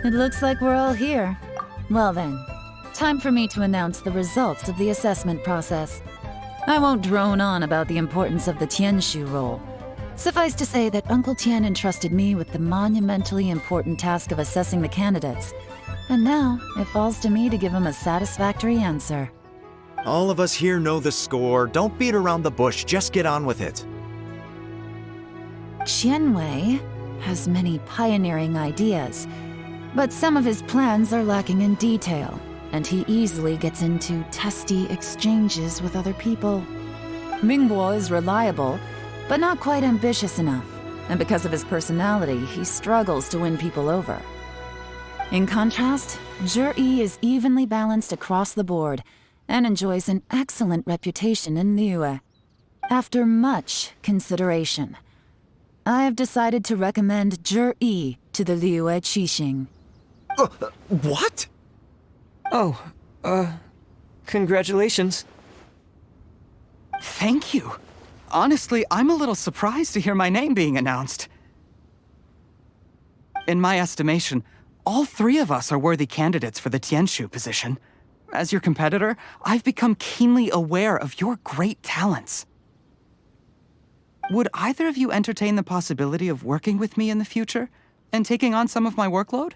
It looks like we're all here. Well then, time for me to announce the results of the assessment process. I won't drone on about the importance of the Tianshu role. Suffice to say that Uncle Tien entrusted me with the monumentally important task of assessing the candidates. And now, it falls to me to give him a satisfactory answer. All of us here know the score. Don't beat around the bush, just get on with it. Qianwei has many pioneering ideas, but some of his plans are lacking in detail, and he easily gets into testy exchanges with other people. Mingguo is reliable, but not quite ambitious enough, and because of his personality, he struggles to win people over. In contrast, Zhi is evenly balanced across the board, and enjoys an excellent reputation in Liyue. After much consideration, I have decided to recommend Zhi to the Liyue Qixing. What? Oh, congratulations. Thank you. Honestly, I'm a little surprised to hear my name being announced. In my estimation, all three of us are worthy candidates for the Tianshu position. As your competitor, I've become keenly aware of your great talents. Would either of you entertain the possibility of working with me in the future and taking on some of my workload?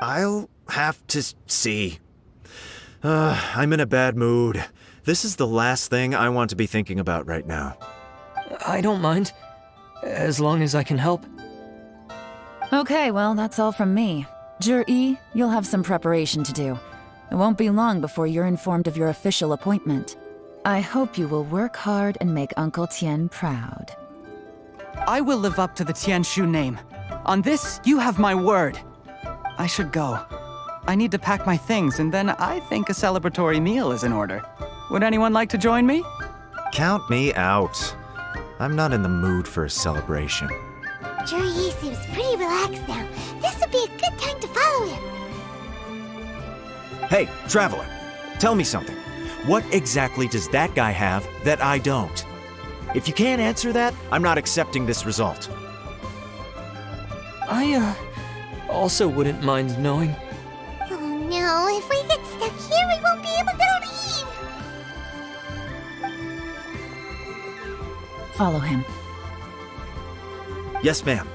I'll have to see. I'm in a bad mood. This is the last thing I want to be thinking about right now. I don't mind, as long as I can help. Okay, well, that's all from me. Zhi, you'll have some preparation to do. It won't be long before you're informed of your official appointment. I hope you will work hard and make Uncle Tien proud. I will live up to the Tianshu name. On this, you have my word. I should go. I need to pack my things, and then I think a celebratory meal is in order. Would anyone like to join me? Count me out. I'm not in the mood for a celebration. Zhi seems pretty relaxed now. This would be a good time to follow him. Hey, Traveler, tell me something. What exactly does that guy have that I don't? If you can't answer that, I'm not accepting this result. I, also wouldn't mind knowing. Oh no, if we get stuck here, we won't be able to leave! Follow him. Yes, ma'am.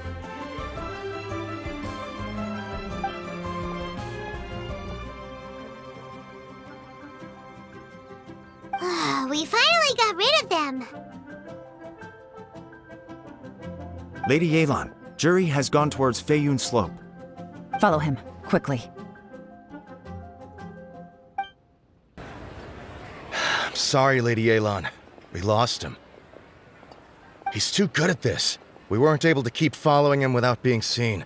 We finally got rid of them! Lady Yelan, Zhi has gone towards Feiyun Slope. Follow him, quickly. I'm sorry, Lady Yelan. We lost him. He's too good at this. We weren't able to keep following him without being seen.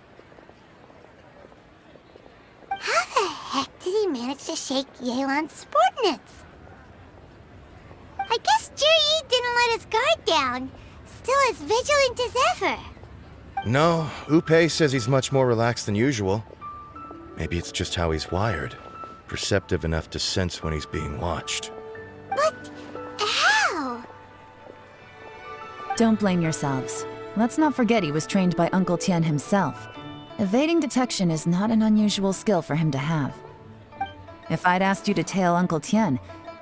How the heck did he manage to shake Yelan's subordinates? I guess Zhi didn't let his guard down. Still as vigilant as ever. No, Upei says he's much more relaxed than usual. Maybe it's just how he's wired. Perceptive enough to sense when he's being watched. But how? Don't blame yourselves. Let's not forget he was trained by Uncle Tien himself. Evading detection is not an unusual skill for him to have. If I'd asked you to tail Uncle Tien,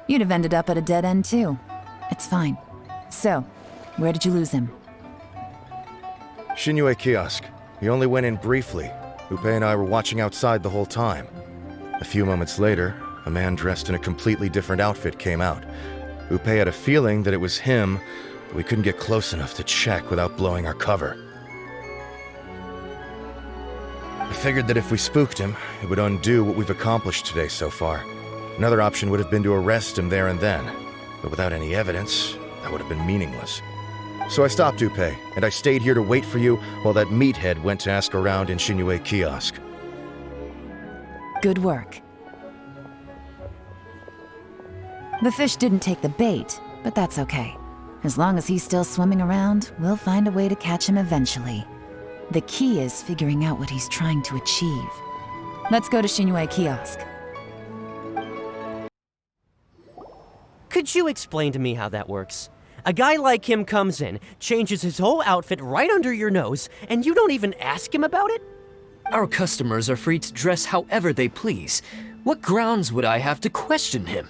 you'd have ended up at a dead end too. It's fine. So, where did you lose him? Xinyue Kiosk. He only went in briefly. Upei and I were watching outside the whole time. A few moments later, a man dressed in a completely different outfit came out. Upei had a feeling that it was him, but we couldn't get close enough to check without blowing our cover. I figured that if we spooked him, it would undo what we've accomplished today so far. Another option would have been to arrest him there and then, but without any evidence, that would have been meaningless. So I stopped Upei, and I stayed here to wait for you while that meathead went to ask around in Xinyue Kiosk. Good work. The fish didn't take the bait, but that's okay. As long as he's still swimming around, we'll find a way to catch him eventually. The key is figuring out what he's trying to achieve. Let's go to Xinyue Kiosk. Could you explain to me how that works? A guy like him comes in, changes his whole outfit right under your nose, and you don't even ask him about it? Our customers are free to dress however they please. What grounds would I have to question him?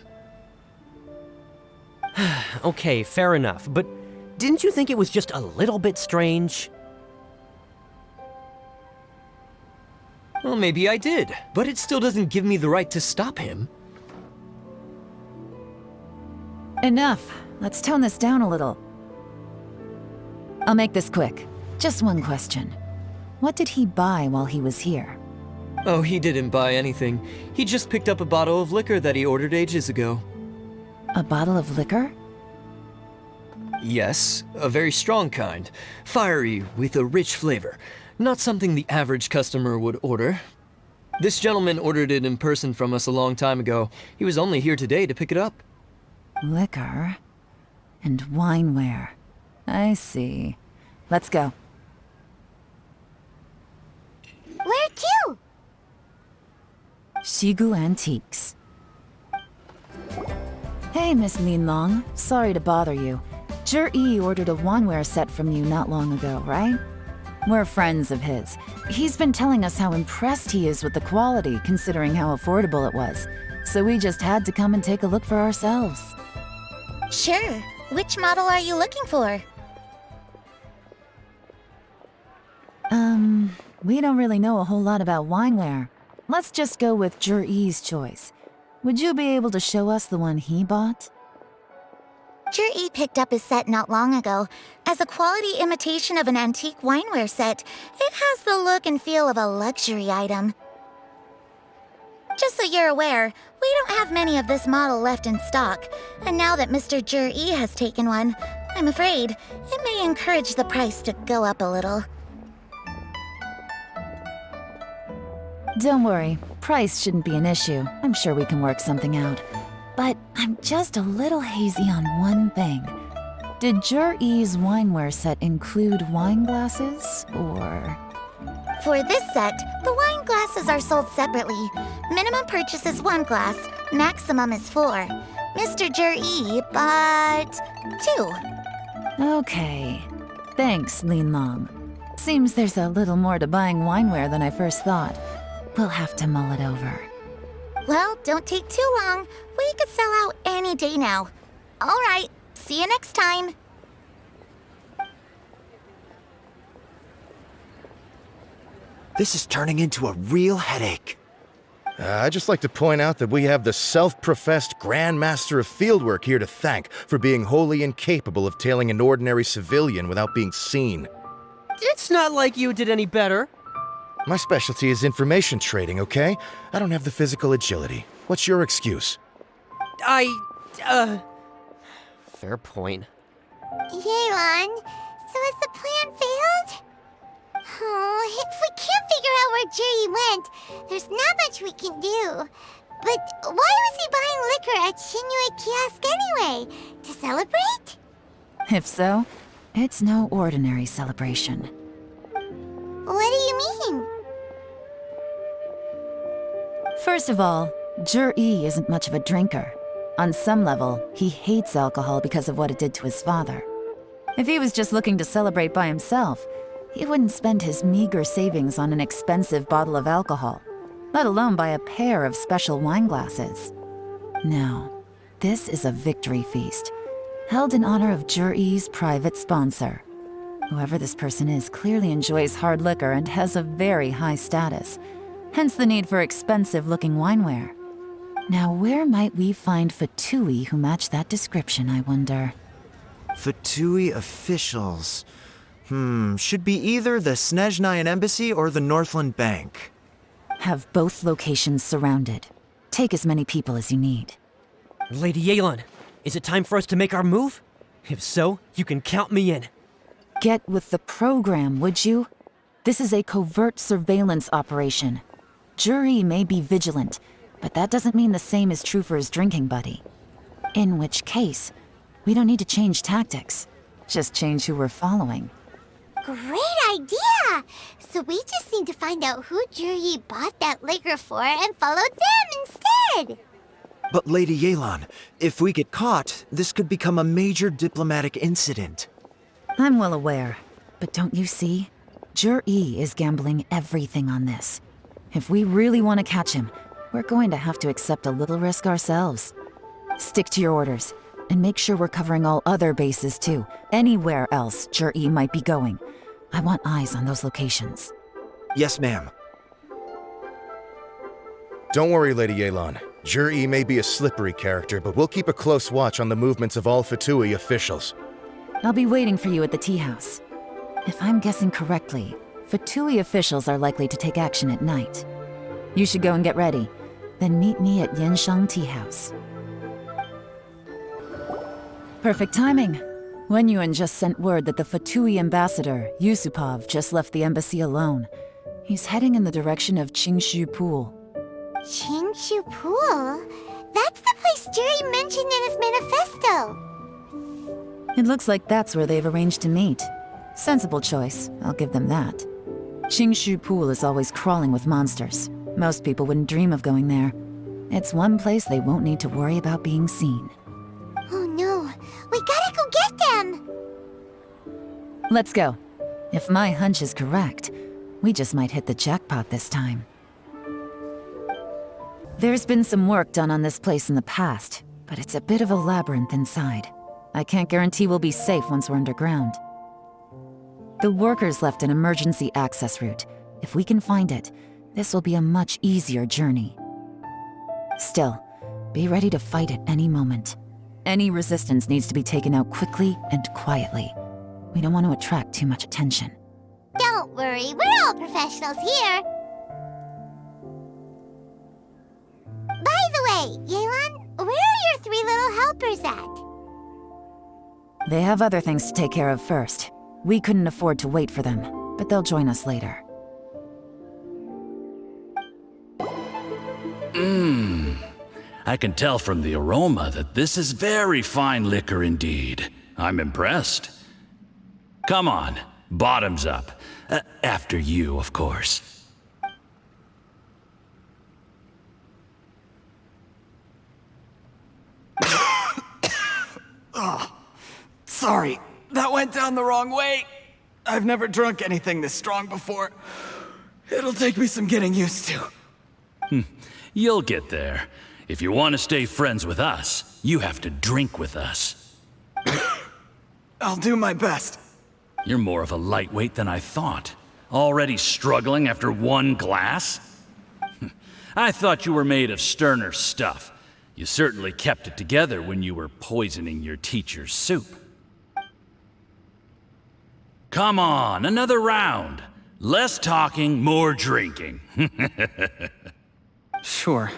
Okay, fair enough, but didn't you think it was just a little bit strange? Well, maybe I did, but it still doesn't give me the right to stop him. Enough. Let's tone this down a little. I'll make this quick. Just one question. What did he buy while he was here? Oh, he didn't buy anything. He just picked up a bottle of liquor that he ordered ages ago. A bottle of liquor? Yes, a very strong kind. Fiery, with a rich flavor. Not something the average customer would order. This gentleman ordered it in person from us a long time ago. He was only here today to pick it up. Liquor and wineware. I see. Let's go. Where to? Shigu Antiques. Hey, Miss Lin Long. Sorry to bother you. Zhi ordered a wineware set from you not long ago, right? We're friends of his. He's been telling us how impressed he is with the quality, considering how affordable it was. So we just had to come and take a look for ourselves. Sure. Which model are you looking for? We don't really know a whole lot about wineware. Let's just go with Zhi's choice. Would you be able to show us the one he bought? Zhi picked up his set not long ago. As a quality imitation of an antique wineware set, it has the look and feel of a luxury item. Just so you're aware, we don't have many of this model left in stock, and now that Mr. Zhi has taken one, I'm afraid it may encourage the price to go up a little. Don't worry, price shouldn't be an issue. I'm sure we can work something out. But I'm just a little hazy on one thing. Did Zhi's wineware set include wine glasses, or...? For this set, the wine glasses are sold separately. Minimum purchase is 1 glass, maximum is 4. Mr. Zhi bought 2. Okay. Thanks, Lin Long. Seems there's a little more to buying wineware than I first thought. We'll have to mull it over. Well, don't take too long. We could sell out any day now. All right, see you next time. This is turning into a real headache. I'd just like to point out that we have the self-professed Grand Master of Fieldwork here to thank for being wholly incapable of tailing an ordinary civilian without being seen. It's not like you did any better. My specialty is information trading, okay? I don't have the physical agility. What's your excuse? Fair point. Yelan, so has the plan failed? Oh, if we can't figure out where Zhi went, there's not much we can do. But why was he buying liquor at Shinue Kiosk anyway? To celebrate? If so, it's no ordinary celebration. What do you mean? First of all, Zhi isn't much of a drinker. On some level, he hates alcohol because of what it did to his father. If he was just looking to celebrate by himself, he wouldn't spend his meager savings on an expensive bottle of alcohol, let alone buy a pair of special wine glasses. No, this is a victory feast, held in honor of Zhi's private sponsor. Whoever this person is clearly enjoys hard liquor and has a very high status, hence the need for expensive-looking wineware. Now, where might we find Fatui who match that description, I wonder? Fatui officials. Should be either the Snezhnayan Embassy or the Northland Bank. Have both locations surrounded. Take as many people as you need. Lady Yelan, is it time for us to make our move? If so, you can count me in. Get with the program, would you? This is a covert surveillance operation. Zhi may be vigilant, but that doesn't mean the same is true for his drinking buddy. In which case, we don't need to change tactics. Just change who we're following. Great idea! So we just need to find out who Zhi bought that liquor for and follow them instead! But Lady Yelan, if we get caught, this could become a major diplomatic incident. I'm well aware, but don't you see? Jur-E is gambling everything on this. If we really want to catch him, we're going to have to accept a little risk ourselves. Stick to your orders, and make sure we're covering all other bases too. Anywhere else Jur-E might be going. I want eyes on those locations. Yes, ma'am. Don't worry, Lady Yelan. Jur-E may be a slippery character, but we'll keep a close watch on the movements of all Fatui officials. I'll be waiting for you at the tea house. If I'm guessing correctly, Fatui officials are likely to take action at night. You should go and get ready. Then meet me at Yanshang Tea House. Perfect timing. Wenyuan just sent word that the Fatui ambassador, Yusupov, just left the embassy alone. He's heading in the direction of Qingshu Pool. Qingshu Pool? That's the place Jerry mentioned in his manifesto. It looks like that's where they've arranged to meet. Sensible choice, I'll give them that. Qingshu Pool is always crawling with monsters. Most people wouldn't dream of going there. It's one place they won't need to worry about being seen. Oh no, we gotta go get them! Let's go. If my hunch is correct, we just might hit the jackpot this time. There's been some work done on this place in the past, but it's a bit of a labyrinth inside. I can't guarantee we'll be safe once we're underground. The workers left an emergency access route. If we can find it, this will be a much easier journey. Still, be ready to fight at any moment. Any resistance needs to be taken out quickly and quietly. We don't want to attract too much attention. Don't worry, we're all professionals here. By the way, Yelan, where are your 3 little helpers at? They have other things to take care of first. We couldn't afford to wait for them, but they'll join us later. I can tell from the aroma that this is very fine liquor indeed. I'm impressed. Come on, bottoms up. After you, of course. Sorry, that went down the wrong way. I've never drunk anything this strong before. It'll take me some getting used to. You'll get there. If you want to stay friends with us, you have to drink with us. I'll do my best. You're more of a lightweight than I thought. Already struggling after 1 glass? I thought you were made of sterner stuff. You certainly kept it together when you were poisoning your teacher's soup. Come on, another round. Less talking, more drinking. Sure.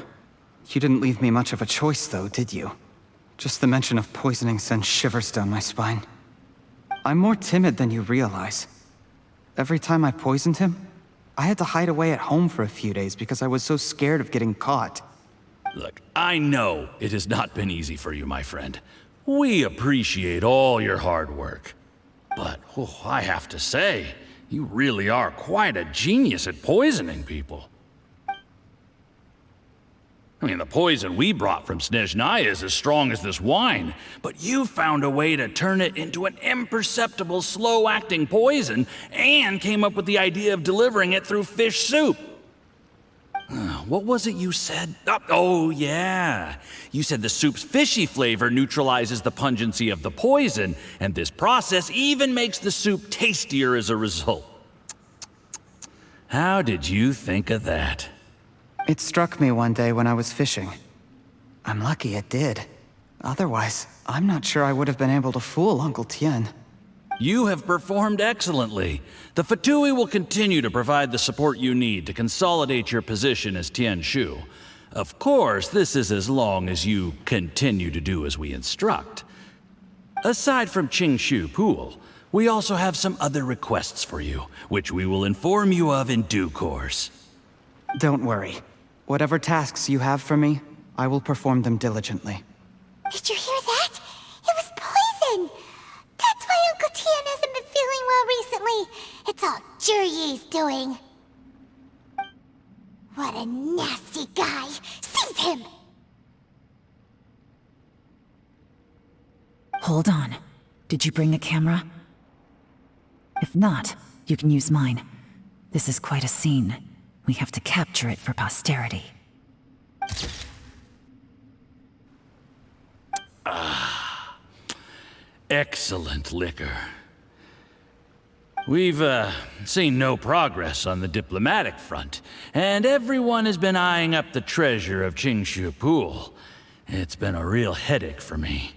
You didn't leave me much of a choice, though, did you? Just the mention of poisoning sends shivers down my spine. I'm more timid than you realize. Every time I poisoned him, I had to hide away at home for a few days because I was so scared of getting caught. Look, I know it has not been easy for you, my friend. We appreciate all your hard work. But, I have to say, you really are quite a genius at poisoning people. I mean, the poison we brought from Snezhnaya is as strong as this wine, but you found a way to turn it into an imperceptible, slow-acting poison, and came up with the idea of delivering it through fish soup. What was it you said? Oh, yeah. You said the soup's fishy flavor neutralizes the pungency of the poison, and this process even makes the soup tastier as a result. How did you think of that? It struck me one day when I was fishing. I'm lucky it did. Otherwise, I'm not sure I would have been able to fool Uncle Tien. You have performed excellently. The Fatui will continue to provide the support you need to consolidate your position as Tien Shu. Of course, this is as long as you continue to do as we instruct. Aside from Qingshu Pool, we also have some other requests for you, which we will inform you of in due course. Don't worry. Whatever tasks you have for me, I will perform them diligently. Did you hear that? It was poison! That's why Uncle Tien hasn't been feeling well recently. It's all Jurye's doing. What a nasty guy! Seize him! Hold on. Did you bring a camera? If not, You can use mine. This is quite a scene. We have to capture it for posterity. Excellent liquor. We've, seen no progress on the diplomatic front, and everyone has been eyeing up the treasure of Qingshu Pool. It's been a real headache for me.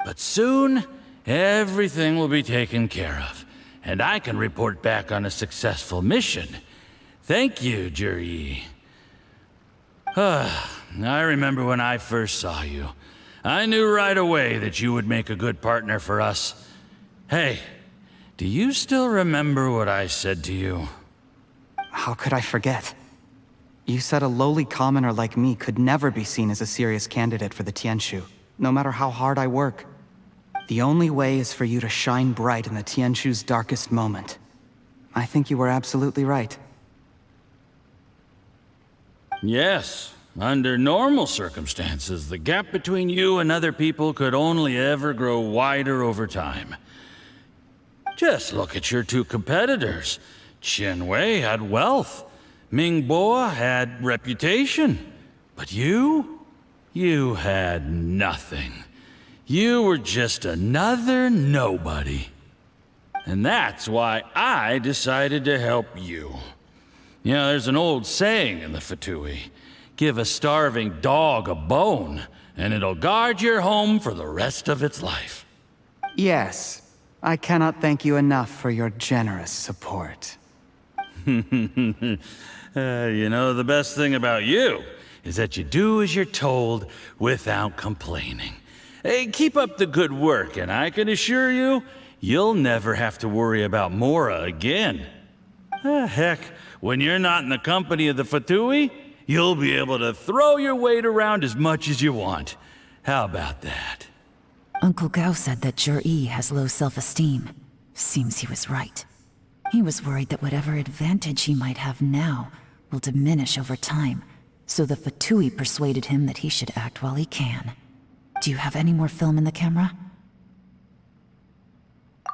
But soon, everything will be taken care of, and I can report back on a successful mission. Thank you, Juri. I remember when I first saw you. I knew right away that you would make a good partner for us. Hey, do you still remember what I said to you? How could I forget? You said a lowly commoner like me could never be seen as a serious candidate for the Tianshu, no matter how hard I work. The only way is for you to shine bright in the Tianshu's darkest moment. I think you were absolutely right. Yes. Under normal circumstances, the gap between you and other people could only ever grow wider over time. Just look at your two competitors. Chen Wei had wealth. Ming Boa had reputation. But you had nothing. You were just another nobody. And that's why I decided to help you. You know, there's an old saying in the Fatui. Give a starving dog a bone, and it'll guard your home for the rest of its life. Yes. I cannot thank you enough for your generous support. You know, the best thing about you is that you do as you're told without complaining. Hey, keep up the good work, and I can assure you, you'll never have to worry about Mora again. Heck, when you're not in the company of the Fatui, you'll be able to throw your weight around as much as you want. How about that? Uncle Gao said that Jur-E has low self-esteem. Seems he was right. He was worried that whatever advantage he might have now will diminish over time, so the Fatui persuaded him that he should act while he can. Do you have any more film in the camera?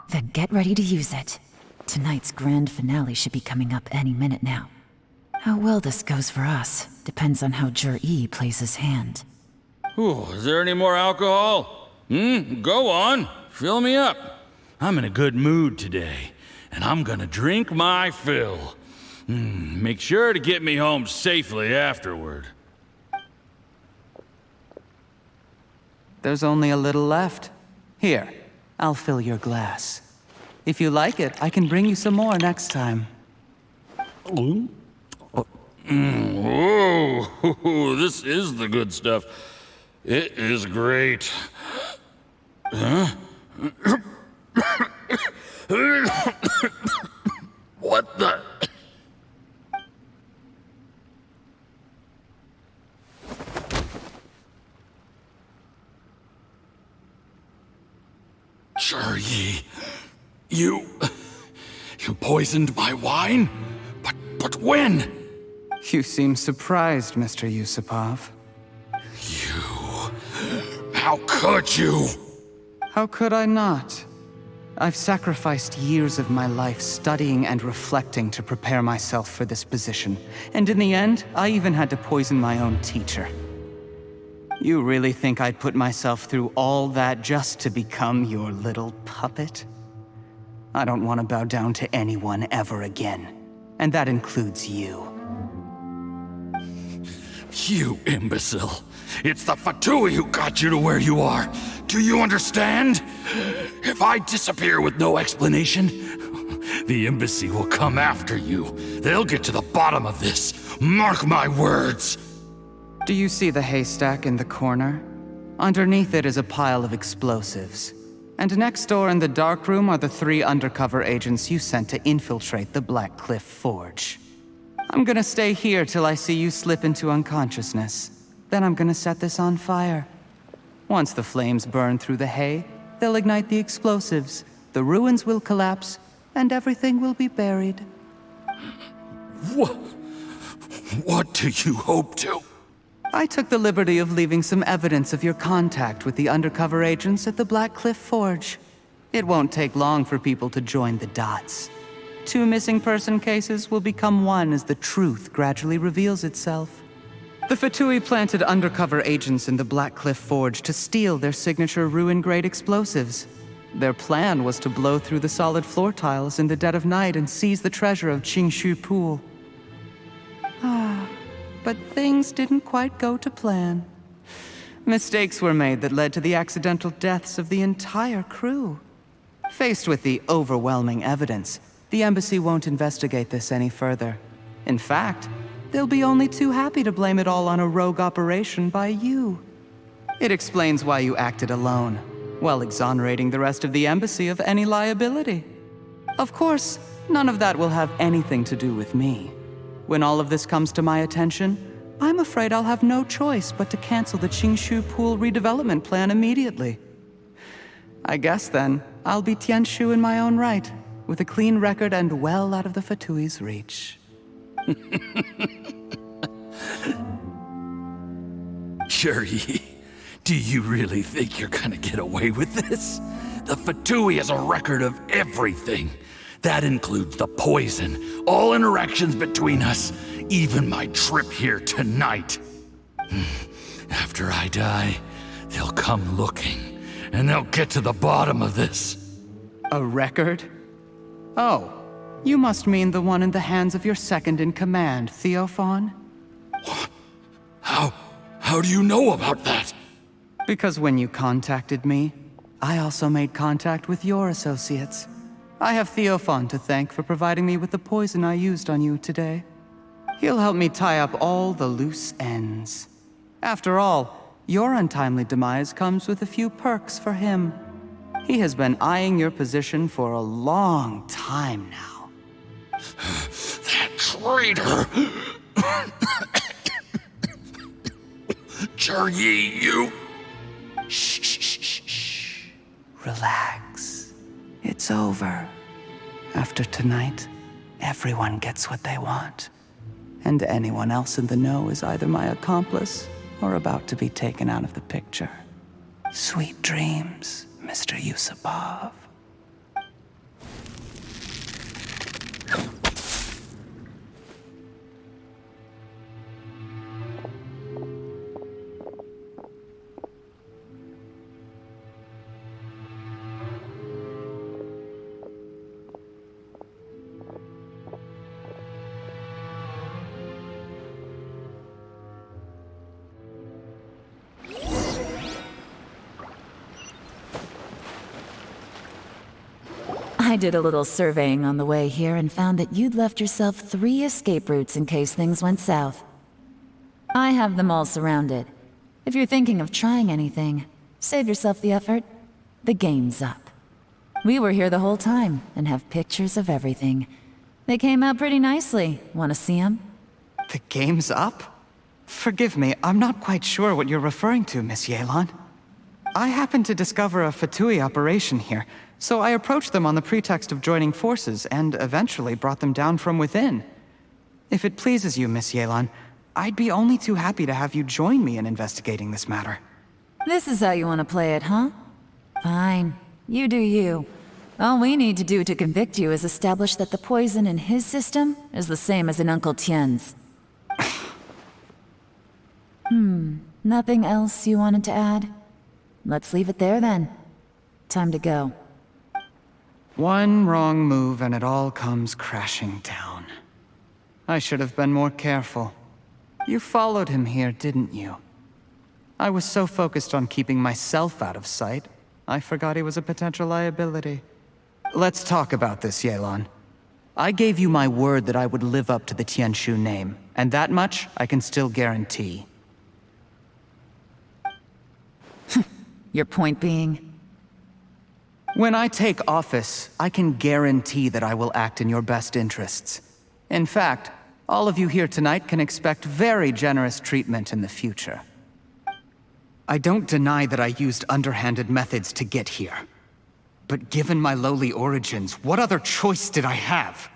Then get ready to use it. Tonight's grand finale should be coming up any minute now. How well this goes for us depends on how Jur-E plays his hand. Ooh, is there any more alcohol? Go on. Fill me up. I'm in a good mood today, and I'm gonna drink my fill. Make sure to get me home safely afterward. There's only a little left. Here, I'll fill your glass. If you like it, I can bring you some more next time. Whoa, this is the good stuff. It is great. Huh? What the? Jur-E, you poisoned my wine? But when? You seem surprised, Mr. Yusupov. How could you? How could I not? I've sacrificed years of my life studying and reflecting to prepare myself for this position. And in the end, I even had to poison my own teacher. You really think I'd put myself through all that just to become your little puppet? I don't want to bow down to anyone ever again. And that includes you. You imbecile. It's the Fatui who got you to where you are. Do you understand? If I disappear with no explanation, the embassy will come after you. They'll get to the bottom of this. Mark my words. Do you see the haystack in the corner? Underneath it is a pile of explosives. And next door in the dark room are the 3 undercover agents you sent to infiltrate the Black Cliff Forge. I'm gonna stay here till I see you slip into unconsciousness. Then I'm gonna set this on fire. Once the flames burn through the hay, they'll ignite the explosives, the ruins will collapse, and everything will be buried. What do you hope to? I took the liberty of leaving some evidence of your contact with the undercover agents at the Black Cliff Forge. It won't take long for people to join the dots. 2 missing person cases will become one as the truth gradually reveals itself. The Fatui planted undercover agents in the Black Cliff Forge to steal their signature ruin-grade explosives. Their plan was to blow through the solid floor tiles in the dead of night and seize the treasure of Qingshu Pool. But things didn't quite go to plan. Mistakes were made that led to the accidental deaths of the entire crew. Faced with the overwhelming evidence, the embassy won't investigate this any further. In fact, they'll be only too happy to blame it all on a rogue operation by you. It explains why you acted alone, while exonerating the rest of the embassy of any liability. Of course, none of that will have anything to do with me. When all of this comes to my attention, I'm afraid I'll have no choice but to cancel the Qingshu Pool redevelopment plan immediately. I guess then, I'll be Tianshu in my own right, with a clean record and well out of the Fatui's reach. Shuri, do you really think you're gonna get away with this? The Fatui has a record of everything. That includes the poison, all interactions between us, even my trip here tonight. After I die, they'll come looking, and they'll get to the bottom of this. A record? Oh, you must mean the one in the hands of your second-in-command, Theophan? How do you know about that? Because when you contacted me, I also made contact with your associates. I have Theophan to thank for providing me with the poison I used on you today. He'll help me tie up all the loose ends. After all, your untimely demise comes with a few perks for him. He has been eyeing your position for a long time now. That traitor! Juryi, you... Shh. Relax. It's over. After tonight, everyone gets what they want. And anyone else in the know is either my accomplice or about to be taken out of the picture. Sweet dreams, Mr. Yusupov. I did a little surveying on the way here and found that you'd left yourself 3 escape routes in case things went south. I have them all surrounded. If you're thinking of trying anything, save yourself the effort. The game's up. We were here the whole time and have pictures of everything. They came out pretty nicely. Want to see them? The game's up? Forgive me, I'm not quite sure what you're referring to, Miss Yelan. I happened to discover a Fatui operation here, so I approached them on the pretext of joining forces and eventually brought them down from within. If it pleases you, Miss Yelan, I'd be only too happy to have you join me in investigating this matter. This is how you want to play it, huh? Fine. You do you. All we need to do to convict you is establish that the poison in his system is the same as in Uncle Tien's. Nothing else you wanted to add? Let's leave it there then. Time to go. One wrong move and it all comes crashing down. I should have been more careful. You followed him here, didn't you? I was so focused on keeping myself out of sight, I forgot he was a potential liability. Let's talk about this, Yelan. I gave you my word that I would live up to the Tianshu name, and that much I can still guarantee. Your point being? When I take office, I can guarantee that I will act in your best interests. In fact, all of you here tonight can expect very generous treatment in the future. I don't deny that I used underhanded methods to get here. But given my lowly origins, what other choice did I have?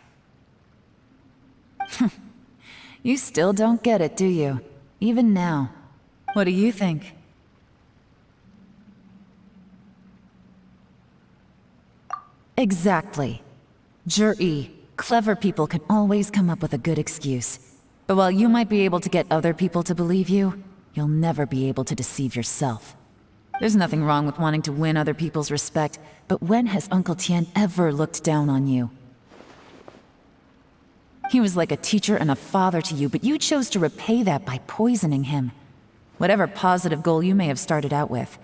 You still don't get it, do you? Even now. What do you think? Exactly. Jur-E, Clever people can always come up with a good excuse. But while you might be able to get other people to believe you, you'll never be able to deceive yourself. There's nothing wrong with wanting to win other people's respect, but when has Uncle Tian ever looked down on you? He was like a teacher and a father to you, but you chose to repay that by poisoning him. Whatever positive goal you may have started out with,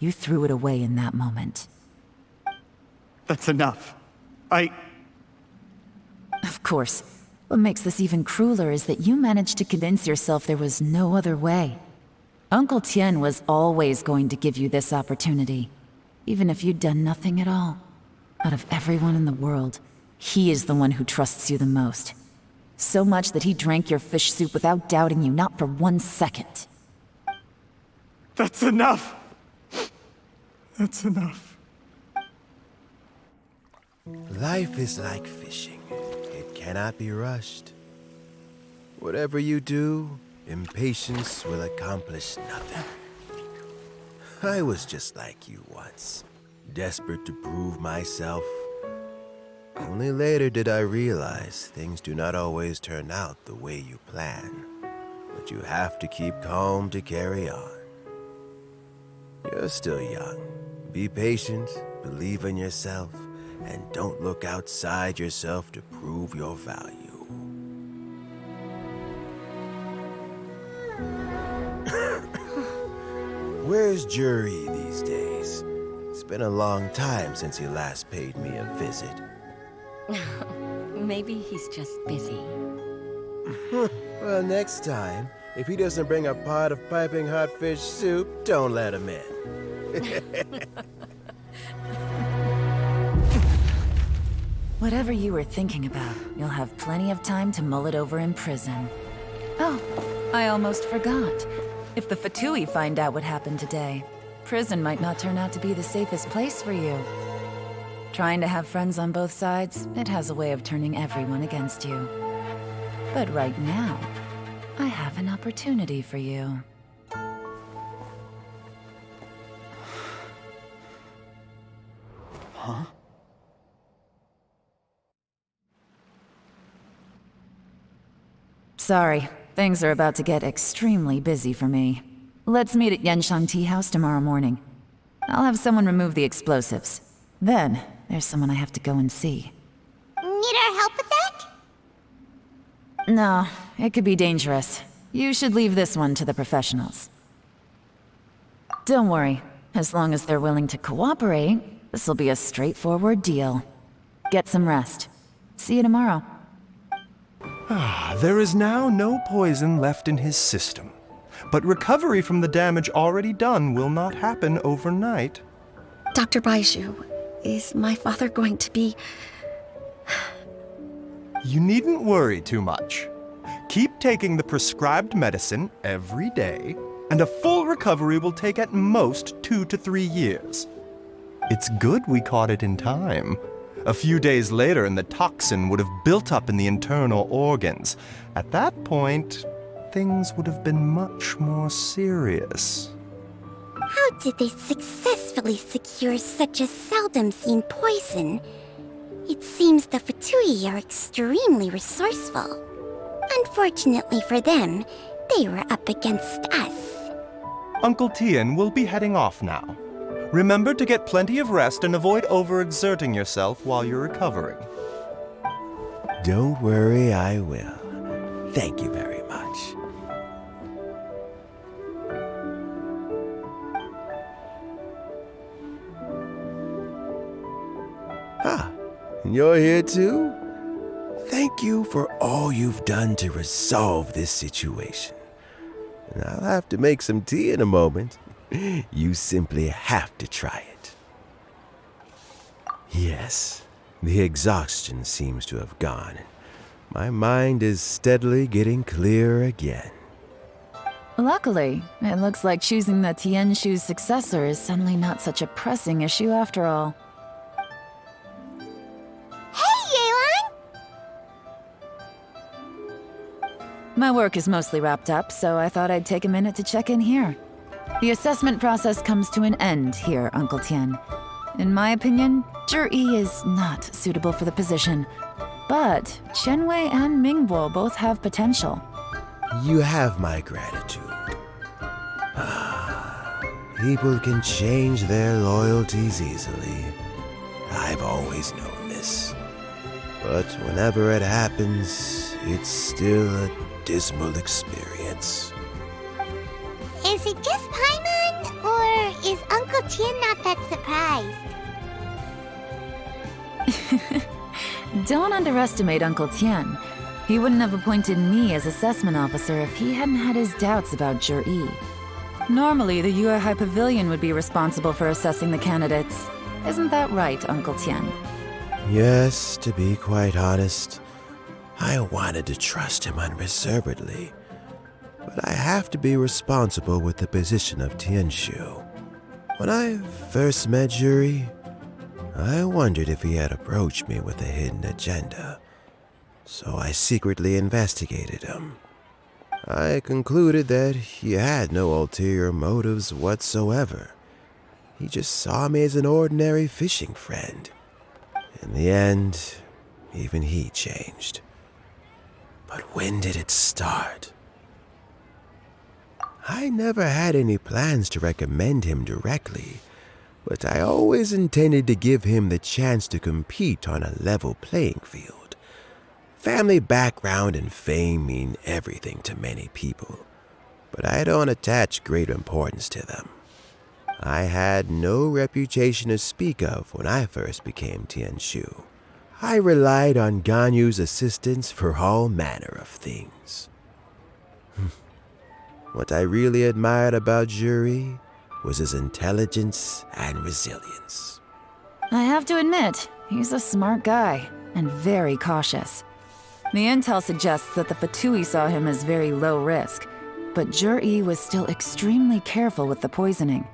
you threw it away in that moment. That's enough. Of course. What makes this even crueler is that you managed to convince yourself there was no other way. Uncle Tian was always going to give you this opportunity, even if you'd done nothing at all. Out of everyone in the world, he is the one who trusts you the most. So much that he drank your fish soup without doubting you, not for 1 second. That's enough! That's enough. Life is like fishing. It cannot be rushed. Whatever you do, impatience will accomplish nothing. I was just like you once, desperate to prove myself. Only later did I realize things do not always turn out the way you plan. But you have to keep calm to carry on. You're still young. Be patient, believe in yourself, and don't look outside yourself to prove your value. Where's Jury these days? It's been a long time since he last paid me a visit. Maybe he's just busy. Well, next time, if he doesn't bring a pot of piping hot fish soup, don't let him in. Whatever you were thinking about, you'll have plenty of time to mull it over in prison. Oh, I almost forgot. If the Fatui find out what happened today, prison might not turn out to be the safest place for you. Trying to have friends on both sides, it has a way of turning everyone against you. But right now, I have an opportunity for you. Huh? Sorry, things are about to get extremely busy for me. Let's meet at Yenshan Tea House tomorrow morning. I'll have someone remove the explosives. Then, there's someone I have to go and see. Need our help with that? No, it could be dangerous. You should leave this one to the professionals. Don't worry. As long as they're willing to cooperate, this'll be a straightforward deal. Get some rest. See you tomorrow. There is now no poison left in his system. But recovery from the damage already done will not happen overnight. Dr. Baiju, is my father going to be... You needn't worry too much. Keep taking the prescribed medicine every day, and a full recovery will take at most 2 to 3 years. It's good we caught it in time. A few days later, and the toxin would have built up in the internal organs. At that point, things would have been much more serious. How did they successfully secure such a seldom-seen poison? It seems the Fatui are extremely resourceful. Unfortunately for them, they were up against us. Uncle Tian will be heading off now. Remember to get plenty of rest and avoid overexerting yourself while you're recovering. Don't worry, I will. Thank you very much. Ah, you're here too? Thank you for all you've done to resolve this situation. And I'll have to make some tea in a moment. You simply have to try it. Yes, the exhaustion seems to have gone. My mind is steadily getting clearer again. Luckily, it looks like choosing the Tianshu's successor is suddenly not such a pressing issue after all. Hey, Yelan! My work is mostly wrapped up, so I thought I'd take a minute to check in here. The assessment process comes to an end here, Uncle Tian. In my opinion, Zhi is not suitable for the position, But Chenwei and Mingbo both have potential. You have my gratitude. People can change their loyalties easily. I've always known this. But whenever it happens, it's still a dismal experience. Is it just Paimon, or is Uncle Tien not that surprised? Don't underestimate Uncle Tien. He wouldn't have appointed me as assessment officer if he hadn't had his doubts about Zhi. Normally, the Yue High Pavilion would be responsible for assessing the candidates. Isn't that right, Uncle Tien? Yes, to be quite honest, I wanted to trust him unreservedly. But I have to be responsible with the position of Tianshu. When I first met Zhi, I wondered if he had approached me with a hidden agenda. So I secretly investigated him. I concluded that he had no ulterior motives whatsoever. He just saw me as an ordinary fishing friend. In the end, even he changed. But when did it start? I never had any plans to recommend him directly, but I always intended to give him the chance to compete on a level playing field. Family background and fame mean everything to many people, but I don't attach great importance to them. I had no reputation to speak of when I first became Tianshu. I relied on Ganyu's assistance for all manner of things. What I really admired about Zhi was his intelligence and resilience. I have to admit, he's a smart guy, and very cautious. The intel suggests that the Fatui saw him as very low risk, but Zhi was still extremely careful with the poisoning.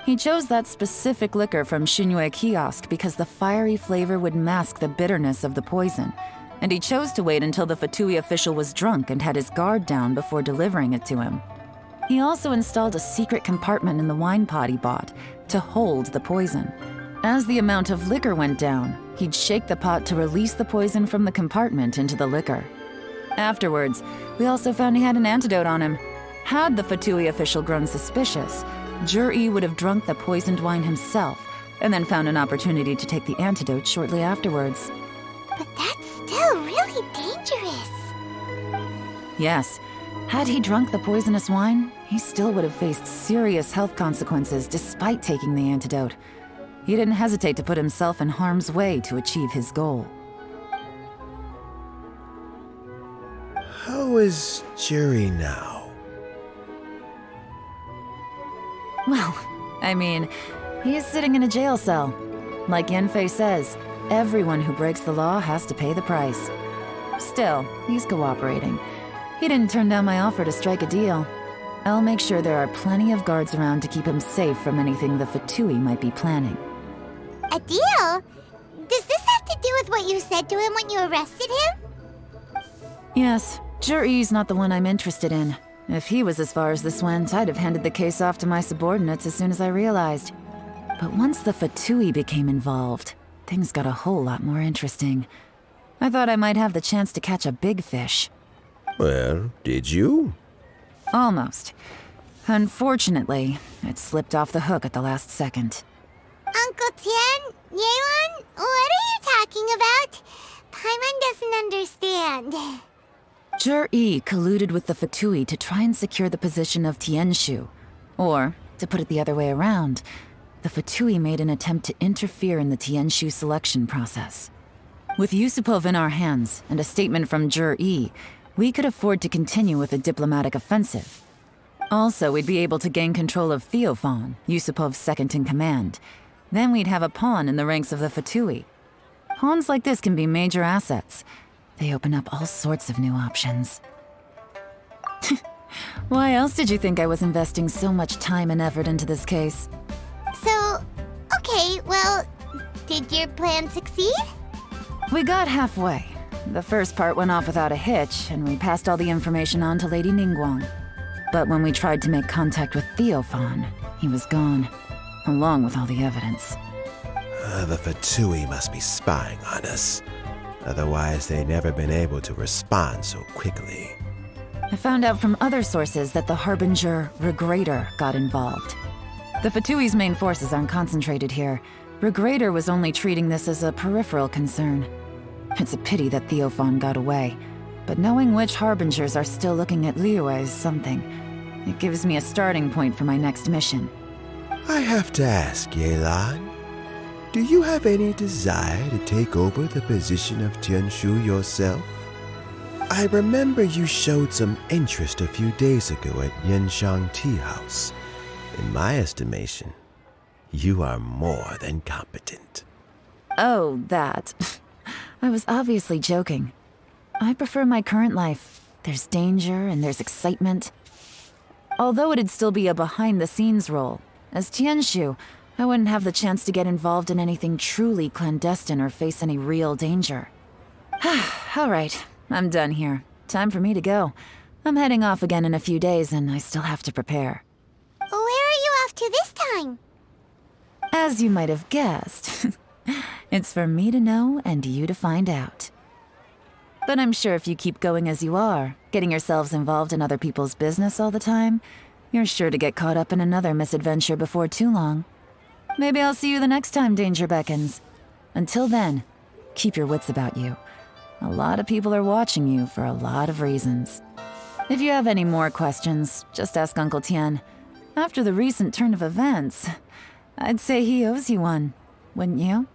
He chose that specific liquor from Xinyue Kiosk because the fiery flavor would mask the bitterness of the poison, and he chose to wait until the Fatui official was drunk and had his guard down before delivering it to him. He also installed a secret compartment in the wine pot he bought to hold the poison. As the amount of liquor went down, he'd shake the pot to release the poison from the compartment into the liquor. Afterwards, we also found he had an antidote on him. Had the Fatui official grown suspicious, Zhi would have drunk the poisoned wine himself, and then found an opportunity to take the antidote shortly afterwards. But that's still really dangerous. Yes, had he drunk the poisonous wine, he still would have faced serious health consequences despite taking the antidote. He didn't hesitate to put himself in harm's way to achieve his goal. How is Zhi now? Well, I mean, he is sitting in a jail cell. Like Yanfei says, everyone who breaks the law has to pay the price. Still, he's cooperating. He didn't turn down my offer to strike a deal. I'll make sure there are plenty of guards around to keep him safe from anything the Fatui might be planning. A deal? Does this have to do with what you said to him when you arrested him? Yes, Zhi's not the one I'm interested in. If he was as far as this went, I'd have handed the case off to my subordinates as soon as I realized. But once the Fatui became involved, things got a whole lot more interesting. I thought I might have the chance to catch a big fish. Well, did you? Almost. Unfortunately, it slipped off the hook at the last second. Uncle Tien, Yelan, what are you talking about? Paimon doesn't understand. Zhi colluded with the Fatui to try and secure the position of Tianshu. Or, to put it the other way around, the Fatui made an attempt to interfere in the Tianshu selection process. With Yusupov in our hands and a statement from Zhi, we could afford to continue with a diplomatic offensive. Also, we'd be able to gain control of Theophan, Yusupov's second-in-command. Then we'd have a pawn in the ranks of the Fatui. Pawns like this can be major assets. They open up all sorts of new options. Why else did you think I was investing so much time and effort into this case? So, okay, well, did your plan succeed? We got halfway. The first part went off without a hitch, and we passed all the information on to Lady Ningguang. But when we tried to make contact with Theophan, he was gone, along with all the evidence. The Fatui must be spying on us. Otherwise, they'd never been able to respond so quickly. I found out from other sources that the Harbinger Regrator got involved. The Fatui's main forces aren't concentrated here. Regrator was only treating this as a peripheral concern. It's a pity that Theophan got away, but knowing which Harbingers are still looking at Liyue is something. It gives me a starting point for my next mission. I have to ask, Yelan, do you have any desire to take over the position of Tianshu yourself? I remember you showed some interest a few days ago at Yenshang Tea House. In my estimation, you are more than competent. Oh, that. I was obviously joking. I prefer my current life. There's danger and there's excitement. Although it'd still be a behind-the-scenes role, as Tianshu, I wouldn't have the chance to get involved in anything truly clandestine or face any real danger. All right, I'm done here. Time for me to go. I'm heading off again in a few days and I still have to prepare. Where are you off to this time? As you might have guessed, it's for me to know and you to find out. But I'm sure if you keep going as you are, getting yourselves involved in other people's business all the time, you're sure to get caught up in another misadventure before too long. Maybe I'll see you the next time danger beckons. Until then, keep your wits about you. A lot of people are watching you for a lot of reasons. If you have any more questions, just ask Uncle Tian. After the recent turn of events, I'd say he owes you one, wouldn't you?